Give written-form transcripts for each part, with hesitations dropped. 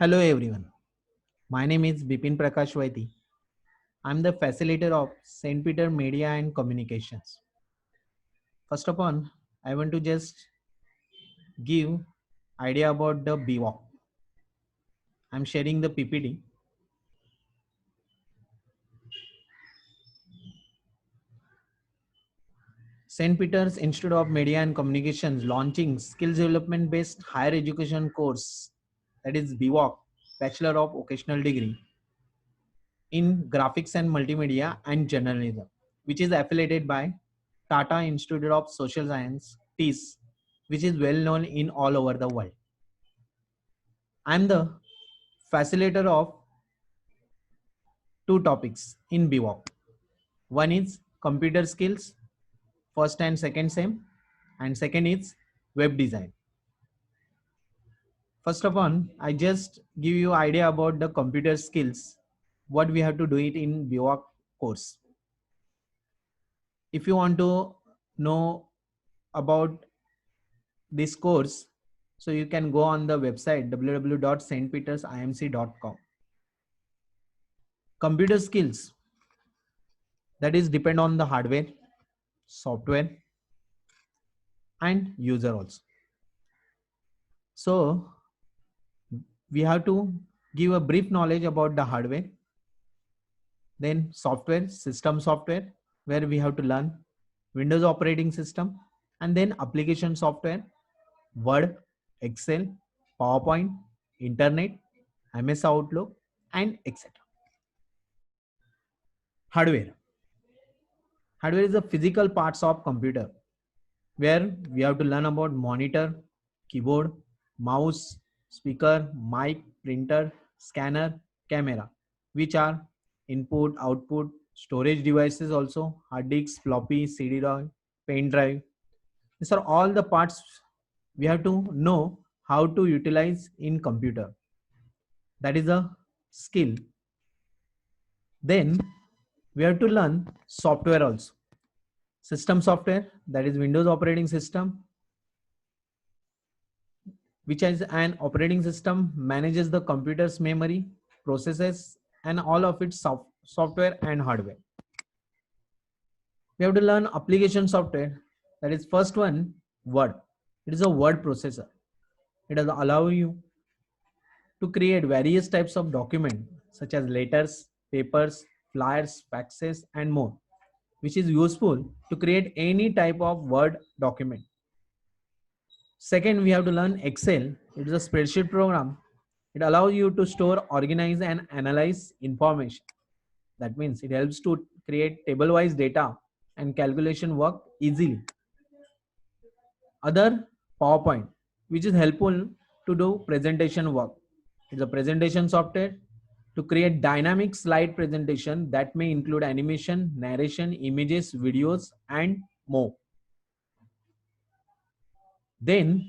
Hello everyone. My name is Bipin Prakash Vaiti. I'm the facilitator of St. Peter Media and Communications. First of all, I want to just give idea about the BWalk. I'm sharing the PPT. St. Peter's Institute of Media and Communications launching skills development based higher education course, that is BWalk, Bachelor of Vocational Degree in Graphics and Multimedia and Journalism, which is affiliated by Tata Institute of Social Science, TIS, which is well known in all over the world. I am the facilitator of two topics in BWalk. One is computer skills, first and second same, and second is web design. First of all, I just give you idea about the computer skills, what we have to do it in BWalk course. If you want to know about this course, so you can go on the website www.stpetersimc.com. Computer skills, that is depend on the hardware, software and user also. So we have to give a brief knowledge about the hardware, then software, system software, where we have to learn Windows operating system, and then application software, Word, Excel, PowerPoint, Internet, MS Outlook, and etc. Hardware. Hardware is the physical parts of computer where we have to learn about monitor, keyboard, mouse, speaker, mic, printer, scanner, camera, which are input, output, storage devices also, hard disk, floppy, CD drive, pen drive. These are all the parts we have to know how to utilize in computer. That is a skill. Then we have to learn software also. System software, that is Windows operating system, which is an operating system manages the computer's memory, processes, and all of its software and hardware. We have to learn application software. That is first one, Word. It is a word processor. It does allow you to create various types of document such as letters, papers, flyers, faxes, and more, which is useful to create any type of Word document. Second, we have to learn Excel. It is a spreadsheet program. It allows you to store, organize, and analyze information. That means it helps to create table-wise data and calculation work easily. Other, PowerPoint, which is helpful to do presentation work. It's a presentation software to create dynamic slide presentation that may include animation, narration, images, videos, and more. Then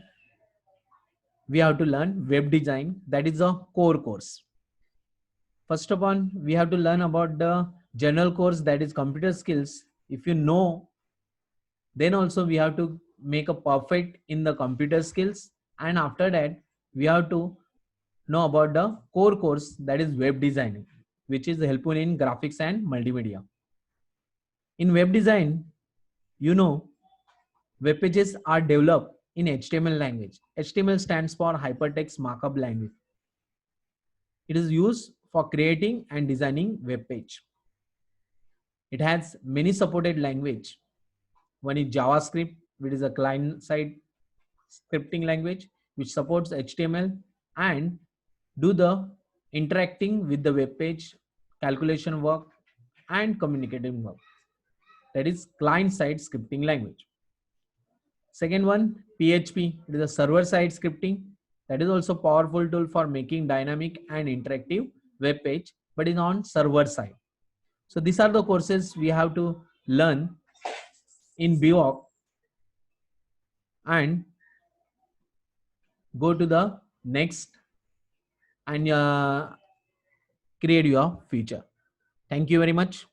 we have to learn web design. That is a core course. First of all, we have to learn about the general course, that is computer skills. If you know, then also we have to make a perfect in the computer skills. And after that, we have to know about the core course, that is web designing, which is helpful in graphics and multimedia. In web design, you know, web pages are developed in HTML language. HTML stands for Hypertext Markup Language. It is used for creating and designing web page. It has many supported language. One is JavaScript, which is a client-side scripting language which supports HTML and do the interacting with the web page, calculation work, and communicating work. That is client-side scripting language. Second one, PHP. It is a server-side scripting. That is also powerful tool for making dynamic and interactive web page, but is on server side. So these are the courses we have to learn in BWalk and go to the next and create your future. Thank you very much.